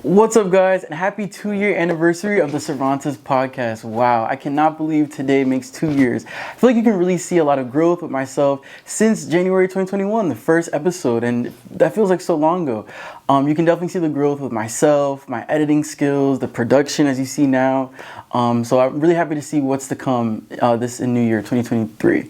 What's up, guys, and happy 2-year anniversary of the Cervantes Podcast. Wow, I cannot believe today makes 2 years. I feel like you can really see a lot of growth with myself since January 2021, the first episode, and that feels like so long ago. You can definitely see the growth with myself, my editing skills, the production as you see now. So I'm really happy to see what's to come this in New Year 2023.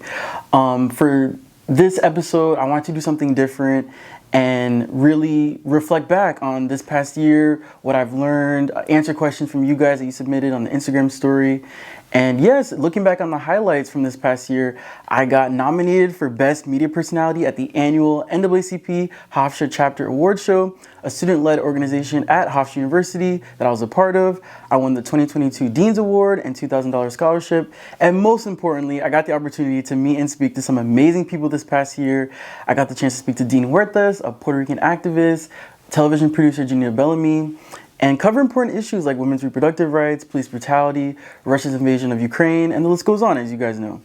For this episode, I want to do something different and really reflect back on this past year, what I've learned, answer questions from you guys that you submitted on the Instagram story. And yes, looking back on the highlights from this past year, I got nominated for Best Media Personality at the annual NAACP Hofstra Chapter Award Show, a student-led organization at Hofstra University that I was a part of. I won the 2022 Dean's Award and $2,000 scholarship. And most importantly, I got the opportunity to meet and speak to some amazing people this past year. I got the chance to speak to Dean Huertas, a Puerto Rican activist, television producer Janita Bellamy, and cover important issues like women's reproductive rights, police brutality, Russia's invasion of Ukraine, and the list goes on, as you guys know.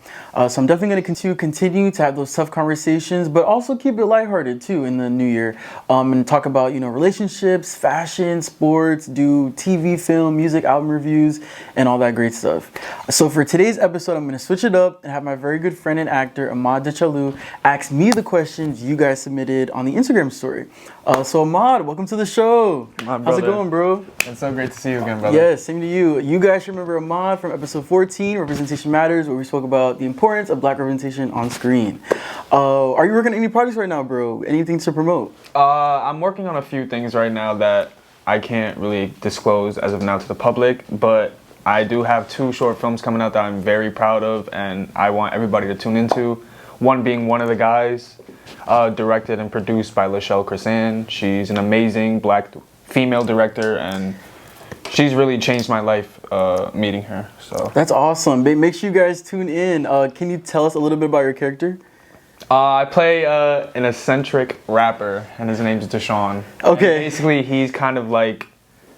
So I'm definitely going to continue to have those tough conversations, but also keep it lighthearted too in the new year, and talk about, relationships, fashion, sports, do TV, film, music, album reviews, and all that great stuff. So for today's episode, I'm going to switch it up and have my very good friend and actor, Ahmad DeChalus, ask me the questions you guys submitted on the Instagram story. So Ahmad, welcome to the show. How's it going, bro? It's so great to see you again, brother. Yes, same to you. You guys remember Ahmad from episode 14, Representation Matters, where we spoke about the importance of black representation on screen. Are you working on any projects right now, bro? Anything to promote? I'm working on a few things right now that I can't really disclose as of now to the public, but I do have 2 short films coming out that I'm very proud of, and I want everybody to tune into. One being One of the Guys, directed and produced by Lachelle Crisan. She's an amazing black female director, and she's really changed my life meeting her. So that's awesome. Make sure you guys tune in. Can you tell us a little bit about your character? I play an eccentric rapper, and his name's Deshaun. Okay. And basically, he's kind of like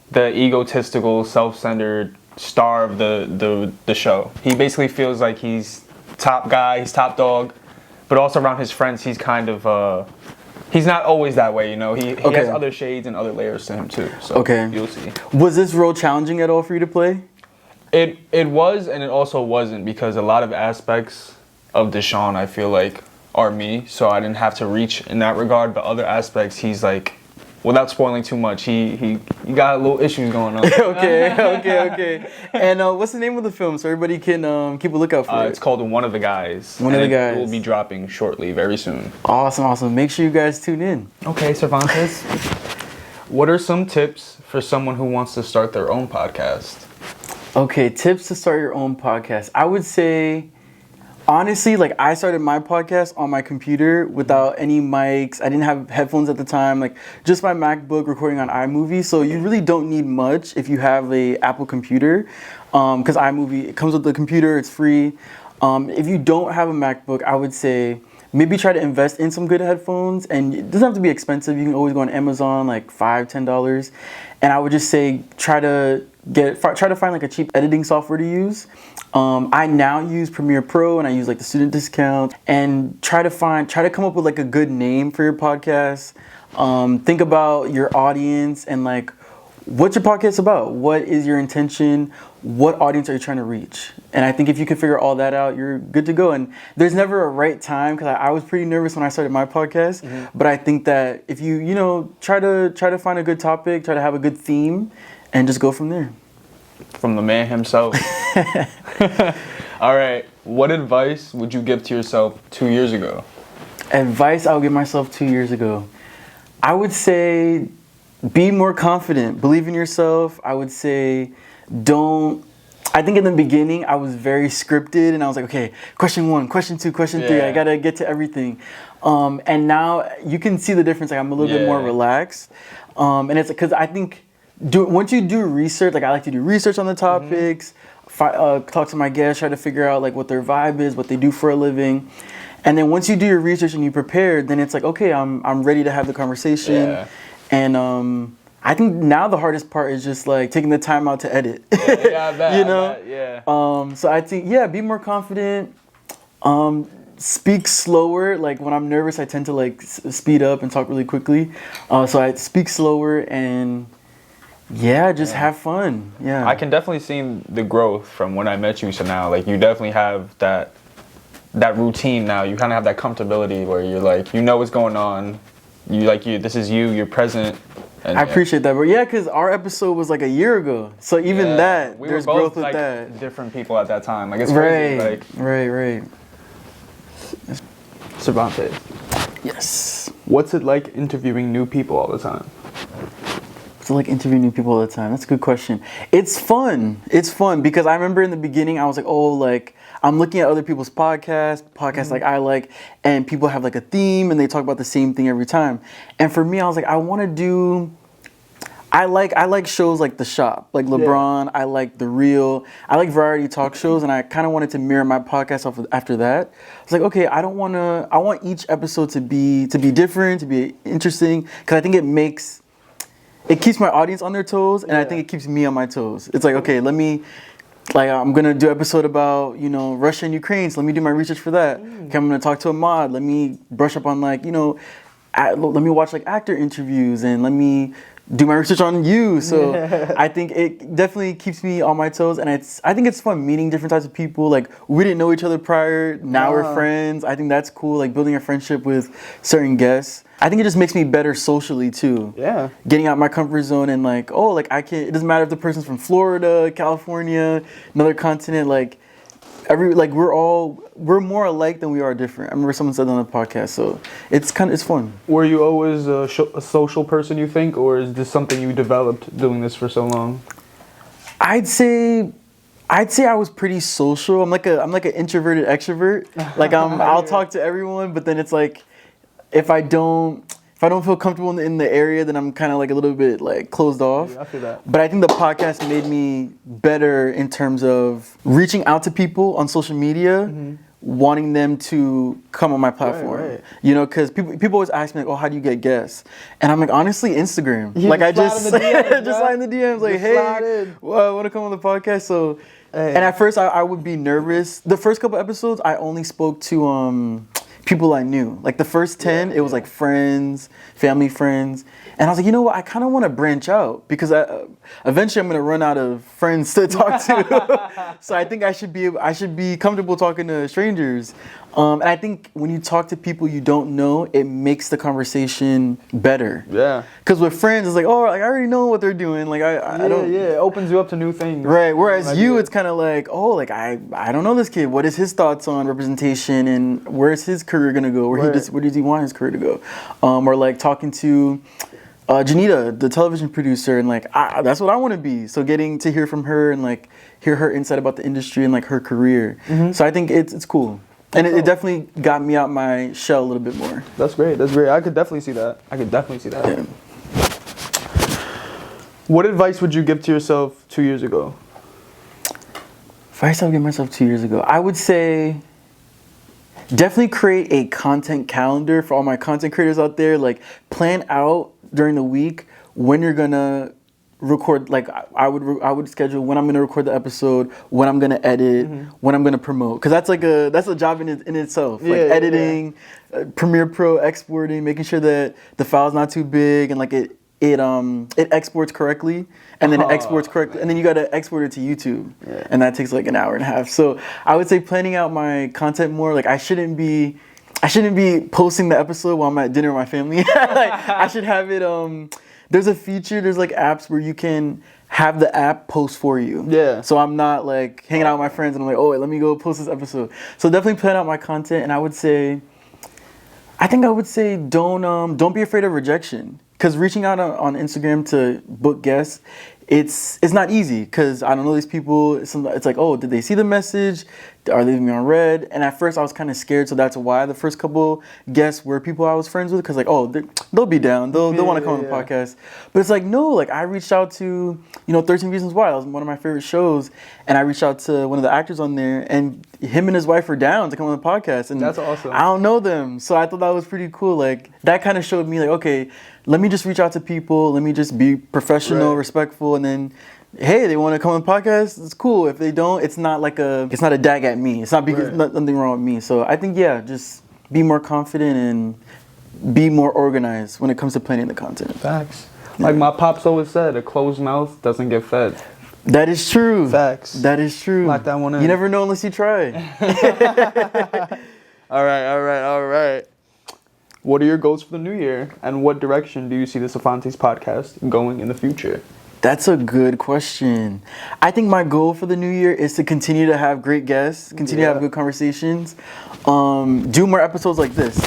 the egotistical, self-centered star of the show. He basically feels like he's top guy, he's top dog, but also around his friends, he's kind of he's not always that way, He has other shades and other layers to him too. So you'll see. Was this role challenging at all for you to play? It was, and it also wasn't, because a lot of aspects of Deshaun I feel like are me, so I didn't have to reach in that regard. But other aspects, he's like, without spoiling too much, he got little issues going on. Okay. And what's the name of the film so everybody can keep a lookout for it? It's called One of the Guys. One of the Guys. It will be dropping shortly, very soon. Awesome. Make sure you guys tune in. Okay, Cervantes. What are some tips for someone who wants to start their own podcast? Okay, tips to start your own podcast. I would say, honestly, I started my podcast on my computer without any mics. I didn't have headphones at the time, just my MacBook recording on iMovie. So you really don't need much if you have a Apple computer, because iMovie, it comes with the computer, it's free. If you don't have a MacBook, I would say maybe try to invest in some good headphones, and it doesn't have to be expensive. You can always go on Amazon, $5, $10. And I would just say try to find a cheap editing software to use. I now use Premiere Pro, and I use the student discount, and try to come up with a good name for your podcast. Think about your audience and what's your podcast about? What is your intention? What audience are you trying to reach? And I think if you can figure all that out, you're good to go. And there's never a right time, because I was pretty nervous when I started my podcast. Mm-hmm. But I think that if you try to find a good topic, try to have a good theme, and just go from there. From the man himself. All right. What advice would you give to yourself 2 years ago? Advice I would give myself 2 years ago. I would say be more confident. Believe in yourself. I would say I think in the beginning I was very scripted, and I was like, okay, question 1, question 2, question 3. I got to get to everything. And now you can see the difference. I'm a little bit more relaxed. And it's because I think once you do research, I like to do research on the topics, talk to my guests, try to figure out what their vibe is, what they do for a living. And then once you do your research and you prepare, then it's okay, I'm ready to have the conversation. Yeah. And I think now the hardest part is just taking the time out to edit. Yeah, I bet. Yeah. So I think, be more confident. Speak slower. When I'm nervous, I tend to speed up and talk really quickly. So I speak slower and Yeah, just have fun. Yeah. I can definitely see the growth from when I met you to now. Like, you definitely have that routine now. You kind of have that comfortability where you're like, you know what's going on. This is you. You're present. And, I appreciate that, bro. Yeah, because our episode was like a year ago. So even that, we there's were both, growth with like, that. different people at that time. Like, it's crazy. Like, Right. Cervantes. Yes. What's it like interviewing new people all the time? So like interviewing new people all the time. That's a good question. It's fun. It's fun because I remember in the beginning I was like, oh, like I'm looking at other people's podcasts like I like, and people have like a theme and they talk about the same thing every time. And for me, I was like, I want to do. I like shows like The Shop, like LeBron. I like The Real. I like variety talk shows, and I kind of wanted to mirror my podcast off after that. I was like, okay, I want each episode to be different, to be interesting, because I think it keeps my audience on their toes, and I think it keeps me on my toes. It's like, okay, I'm gonna do an episode about, Russia and Ukraine, so let me do my research for that. Okay, I'm gonna talk to Ahmad. Let me brush up on let me watch like actor interviews, and let me do my research on you. So I think it definitely keeps me on my toes, and I think it's fun meeting different types of people. Like, we didn't know each other prior, now we're friends. I think that's cool, like building a friendship with certain guests. I think it just makes me better socially too. Yeah. Getting out my comfort zone and it doesn't matter if the person's from Florida, California, another continent, we're more alike than we are different. I remember someone said that on the podcast, so it's fun. Were you always a social person, you think, or is this something you developed doing this for so long? I'd say I was pretty social. I'm like an introverted extrovert. Like I'll talk to everyone, but then it's like if I don't feel comfortable in the area, then I'm kind of like a little bit like closed off. Yeah, I feel that. But I think the podcast made me better in terms of reaching out to people on social media, wanting them to come on my platform. Right. Because people always ask me like, oh, how do you get guests? And I'm like, honestly, Instagram. I just slide in the DMs like, hey, well, I want to come on the podcast. So, and at first I would be nervous. The first couple episodes, I only spoke to people I knew. Like the first 10, it was like friends, family friends. And I was like, you know what? I kind of want to branch out because eventually I'm going to run out of friends to talk to. So I think I should be comfortable talking to strangers. And I think when you talk to people you don't know, it makes the conversation better. Yeah. Because with friends, it's like, oh, like I already know what they're doing. Like I don't. Yeah, it opens you up to new things. Right. Whereas it's kind of like, oh, like I don't know this kid. What is his thoughts on representation and where's his career gonna go? Where does he want his career to go? Or like talking to Janita, the television producer, and like that's what I want to be. So getting to hear from her and like hear her insight about the industry and like her career. So I think it's cool. And it definitely got me out my shell a little bit more. That's great. I could definitely see that. Yeah. What advice would you give to yourself 2 years ago? Advice I would give myself 2 years ago, I would say definitely create a content calendar for all my content creators out there. Like plan out during the week when you're gonna record. Like I would schedule when I'm gonna record the episode, when I'm gonna edit, when I'm gonna promote. Because that's a job in itself. Like editing, Premiere Pro, exporting, making sure that the file's not too big and like it exports correctly, and then it exports correctly, and then you gotta export it to YouTube, and that takes like an hour and a half. So I would say planning out my content more. Like I shouldn't be posting the episode while I'm at dinner with my family. Like I should have it. There's a feature. There's like apps where you can have the app post for you. Yeah. So I'm not like hanging out with my friends and I'm like, oh, wait, let me go post this episode. So definitely plan out my content, and I would say don't be afraid of rejection. Because reaching out on Instagram to book guests, it's not easy because I don't know these people. It's like, oh, did they see the message? Are they leaving me on red? And at first I was kind of scared, so that's why the first couple guests were people I was friends with, because like, oh, they'll be down. They'll want to come on the podcast. But it's like, no, like I reached out to, 13 Reasons Why. That was one of my favorite shows. And I reached out to one of the actors on there, and him and his wife are down to come on the podcast. And that's awesome. I don't know them. So I thought that was pretty cool. Like that kind of showed me like, okay, let me just reach out to people. Let me just be professional, respectful, and then, hey, they want to come on the podcast. It's cool. If they don't, it's not a dag at me. It's not because nothing wrong with me. So I think just be more confident and be more organized when it comes to planning the content. Facts. Like my pops always said, a closed mouth doesn't get fed. That is true. Facts. That is true. Lock that one in. You never know unless you try. All right. What are your goals for the new year? And what direction do you see the Cervantes podcast going in the future? That's a good question. I think my goal for the new year is to continue to have great guests, continue to have good conversations, do more episodes like this.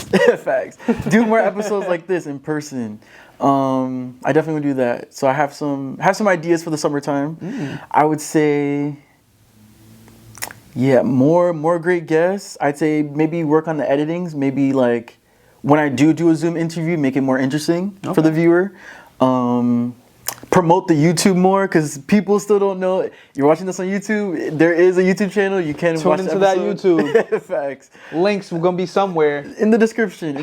Facts. Do more episodes like this in person. I definitely would do that. So I have some ideas for the summertime. I would say, more great guests. I'd say maybe work on the editings. Maybe like when I do a Zoom interview, make it more interesting for the viewer. Promote the YouTube more because people still don't know. You're watching this on YouTube. There is a YouTube channel. You can watch into that YouTube. Facts. Links are gonna be somewhere in the description.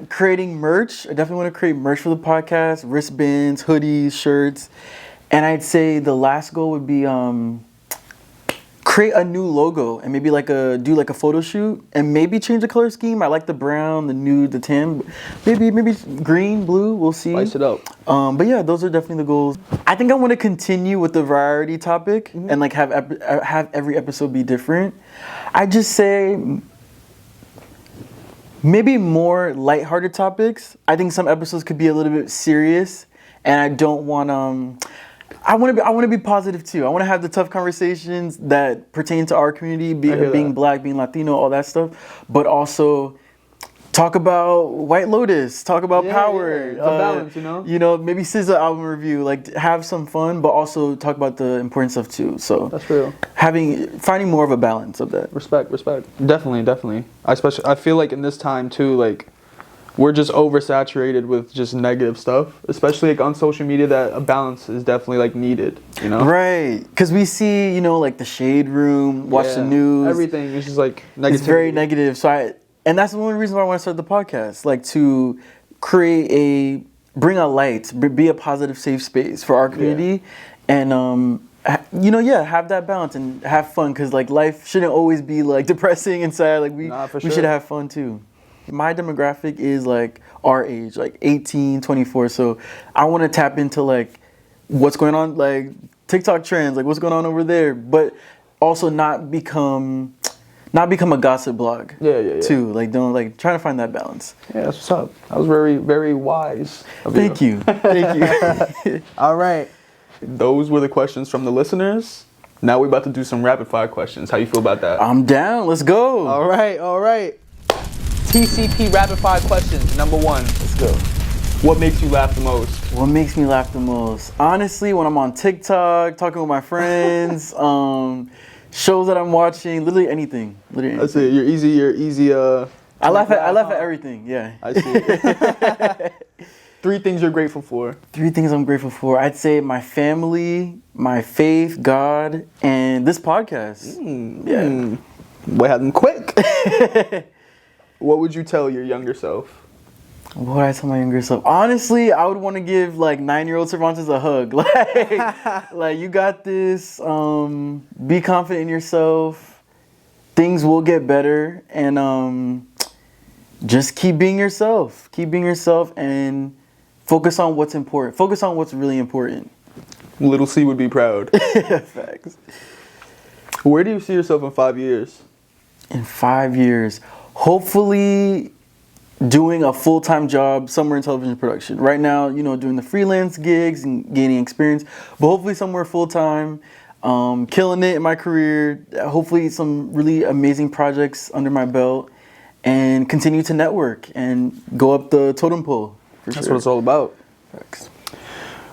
Creating merch. I definitely want to create merch for the podcast. Wristbands, hoodies, shirts, and I'd say the last goal would be create a new logo and maybe do a photo shoot and maybe change the color scheme. I like the brown, the nude, the tan. Maybe green, blue. We'll see. Spice it up. But yeah, those are definitely the goals. I think I want to continue with the variety topic and like have every episode be different. I just say maybe more lighthearted topics. I think some episodes could be a little bit serious, and I don't want I want to be positive too. I want to have the tough conversations that pertain to our community, being Black, being Latino, all that stuff. But also talk about White Lotus, talk about Power, the balance, You know, maybe SZA album review. Like have some fun, but also talk about the important stuff too. So that's real. Finding more of a balance of that. Respect. Definitely. I feel like in this time too, like, we're just oversaturated with just negative stuff, especially like on social media, that a balance is definitely like needed, Right. Because we see, like the shade room, watch the news. Everything is just like negative. It's very negative. And that's the only reason why I want to start the podcast, like to bring a light, be a positive, safe space for our community. And, have that balance and have fun. Because like life shouldn't always be like depressing and sad. Like we should have fun too. My demographic is like our age, like 18, 24. So I want to tap into like what's going on, like TikTok trends, like what's going on over there, but also not become a gossip blog. Yeah. Too, like trying to find that balance. Yeah, that's what's up. That was very, very wise of you. Thank you. All right. Those were the questions from the listeners. Now we're about to do some rapid fire questions. How you feel about that? I'm down. Let's go. All right. TCP rapid fire questions. Number 1. Let's go. What makes you laugh the most? What makes me laugh the most? Honestly, when I'm on TikTok, talking with my friends, shows that I'm watching, literally anything. That's it. You're easy. I laugh at everything. Yeah. I see. 3 things you're grateful for. 3 things I'm grateful for. I'd say my family, my faith, God, and this podcast. Yeah. Boy, had them quick. What would you tell your younger self? What would I tell my younger self? Honestly, I would want to give like 9-year-old Cervantes a hug. Like you got this. Be confident in yourself. Things will get better, and just keep being yourself. Keep being yourself, and focus on what's important. Focus on what's really important. Little C would be proud. Facts. Where do you see yourself in 5 years? In 5 years. Hopefully doing a full-time job somewhere in television production. Right now, doing the freelance gigs and gaining experience, but hopefully somewhere full-time, killing it in my career, hopefully some really amazing projects under my belt, and continue to network and go up the totem pole. That's what it's all about. Thanks.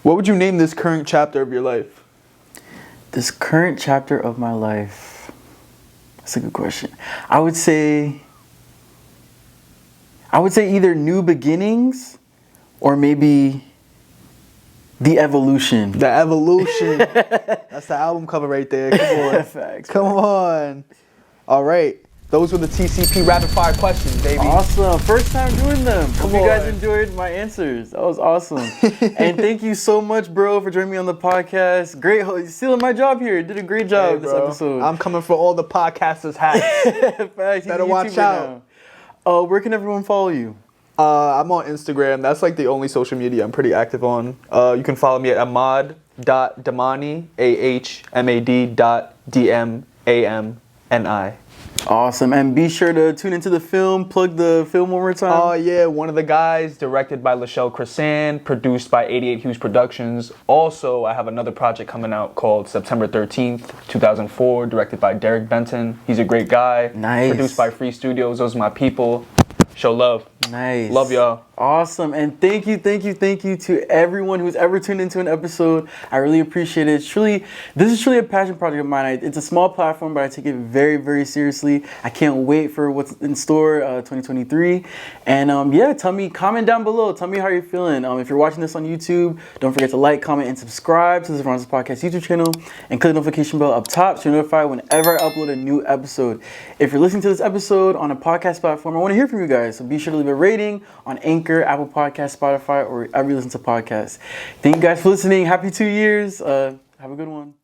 What would you name this current chapter of your life? This current chapter of my life? That's a good question. I would say either new beginnings or maybe the evolution. The evolution. That's the album cover right there. Come on. Facts. Come on. All right. Those were the TCP rapid fire questions, baby. Awesome. First time doing them. Hope you guys enjoyed my answers. That was awesome. And thank you so much, bro, for joining me on the podcast. Great. Stealing my job here. Did a great job this episode. I'm coming for all the podcasters' hats. Facts. Better watch out. Where can everyone follow you? I'm on Instagram. That's like the only social media I'm pretty active on. You can follow me at ahmad.damani, ahmad.dmani. Awesome. And be sure to tune into the film. Plug the film one more time. Oh, yeah. One of the Guys, directed by Lachelle Cressan, produced by 88 Hughes Productions. Also, I have another project coming out called September 13th, 2004, directed by Derek Benton. He's a great guy. Nice. Produced by Free Studios. Those are my people. Show love. Nice. Love y'all. Awesome. And thank you to everyone who's ever tuned into an episode. I really appreciate it. This is truly a passion project of mine. It's a small platform, but I take it very, very seriously. I can't wait for what's in store 2023. And comment down below. Tell me how you're feeling. If you're watching this on YouTube, don't forget to like, comment, and subscribe to the Cervantes Podcast YouTube channel. And click the notification bell up top so you're notified whenever I upload a new episode. If you're listening to this episode on a podcast platform, I want to hear from you guys. So be sure to leave a rating on Anchor, Apple Podcasts, Spotify, or wherever you listen to podcasts. Thank you guys for listening. Happy 2 years. Have a good one.